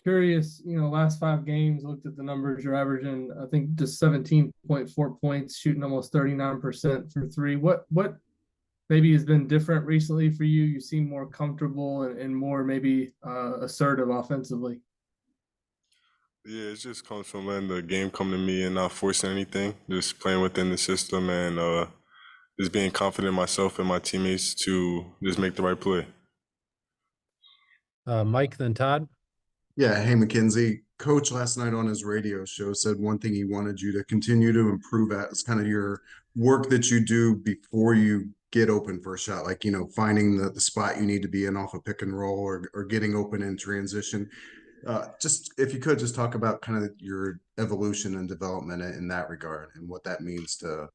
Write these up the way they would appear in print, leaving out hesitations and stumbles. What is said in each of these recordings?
Curious, last 5 games, looked at the numbers. You're averaging, I think, just 17.4 points, shooting almost 39% for three. What maybe has been different recently for you? You seem more comfortable and more maybe assertive offensively. Yeah, it just comes from letting the game come to me and not forcing anything, just playing within the system and just being confident in myself and my teammates to just make the right play. Mike, then Todd. Yeah, hey Mackenzie. Coach last night on his radio show said one thing he wanted you to continue to improve at is kind of your work that you do before you get open for a shot, like finding the spot you need to be in off a pick and roll or getting open in transition. Just if you could just talk about kind of your evolution and development in that regard and what that means to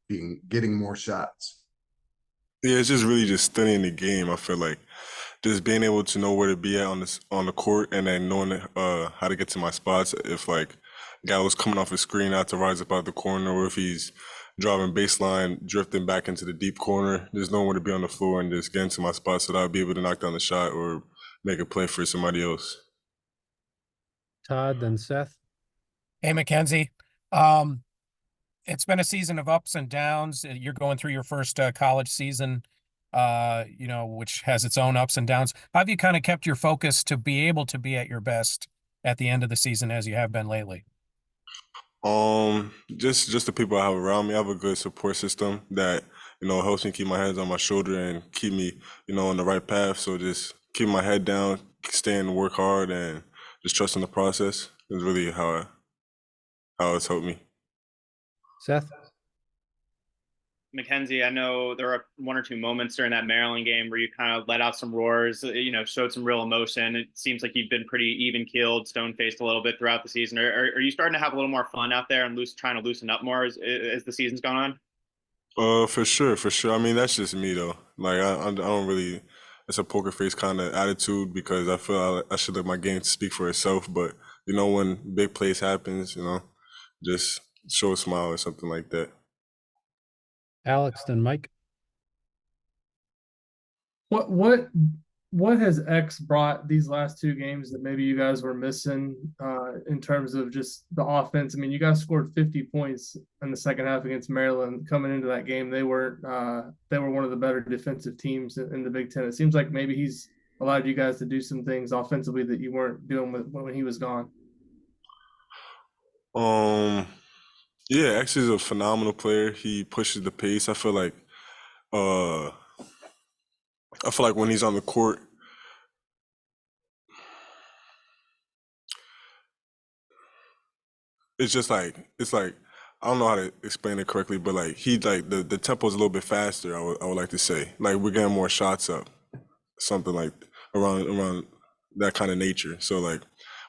getting more shots. Yeah, it's just really just studying the game. I feel like just being able to know where to be at on the court and then knowing how to get to my spots. If like a guy was coming off a screen, I have to rise up out the corner, or if he's driving baseline, drifting back into the deep corner, just knowing where to be on the floor and just getting to my spot so that I'll be able to knock down the shot or make a play for somebody else. Todd, then Seth. Hey, Mackenzie. It's been a season of ups and downs. You're going through your first college season, which has its own ups and downs. How have you kind of kept your focus to be able to be at your best at the end of the season as you have been lately? Just the people I have around me. I have a good support system that helps me keep my head on my shoulder and keep me on the right path. So just keep my head down, staying to work hard, and just trusting the process is really how it's helped me. Seth. Mackenzie, I know there were one or two moments during that Maryland game where you kind of let out some roars, showed some real emotion. It seems like you've been pretty even-keeled, stone-faced a little bit throughout the season. Are you starting to have a little more fun out there and trying to loosen up more as the season's gone on? For sure, for sure. I mean, that's just me though. Like I don't really. It's a poker face kind of attitude because I feel I should let my game speak for itself. But when big plays happens, just show a smile or something like that. Alex, then Mike. What has X brought these last 2 games that maybe you guys were missing in terms of just the offense? I mean, you guys scored 50 points in the second half against Maryland. Coming into that game, they were one of the better defensive teams in the Big Ten. It seems like maybe he's allowed you guys to do some things offensively that you weren't doing when he was gone. Yeah, X is a phenomenal player. He pushes the pace. I feel like when he's on the court, it's like I don't know how to explain it correctly, but like the tempo is a little bit faster. I would like to say like we're getting more shots up, something like around that kind of nature. So like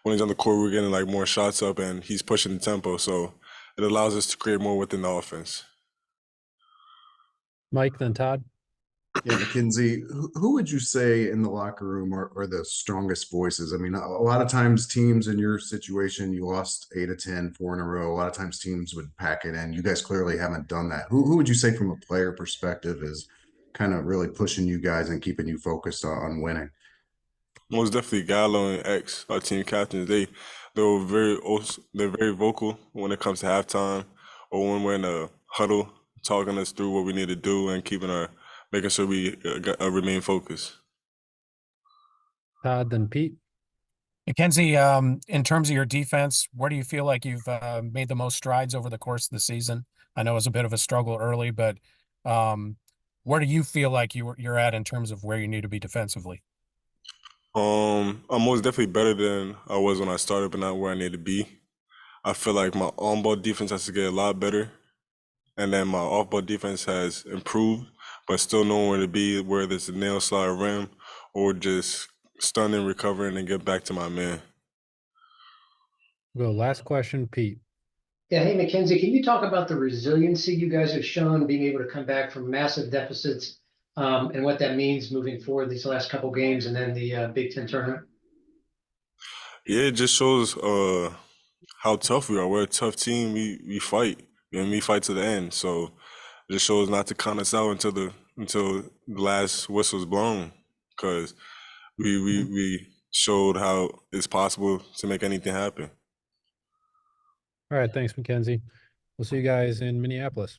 when he's on the court, we're getting like more shots up, and he's pushing the tempo. So it allows us to create more within the offense. Mike, then Todd. Yeah, Mackenzie, who would you say in the locker room are the strongest voices? I mean, a lot of times teams in your situation, you lost 8 of 10, 4 in a row. A lot of times teams would pack it in. You guys clearly haven't done that. Who would you say from a player perspective is kind of really pushing you guys and keeping you focused on winning? Most definitely Gallo and X, our team captains. They're very vocal when it comes to halftime or when we're in a huddle, talking us through what we need to do and making sure we remain focused. Todd, then Pete. Mackenzie, in terms of your defense, where do you feel like you've made the most strides over the course of the season? I know it was a bit of a struggle early, but where do you feel like you're at in terms of where you need to be defensively? I'm most definitely better than I was when I started, but not where I need to be. I feel like my on-ball defense has to get a lot better, and then my off-ball defense has improved, but still knowing where to be, whether it's a nail slide rim or just stunning, recovering, and get back to my man. Go last question, Pete. Yeah, hey Mackenzie, can you talk about the resiliency you guys have shown being able to come back from massive deficits and what that means moving forward these last couple games and then the Big Ten tournament? Yeah, it just shows how tough we are. We're a tough team. We fight, and we fight to the end. So it just shows not to count us out until the last whistle's blown, because we showed how it's possible to make anything happen. All right, thanks, Mackenzie. We'll see you guys in Minneapolis.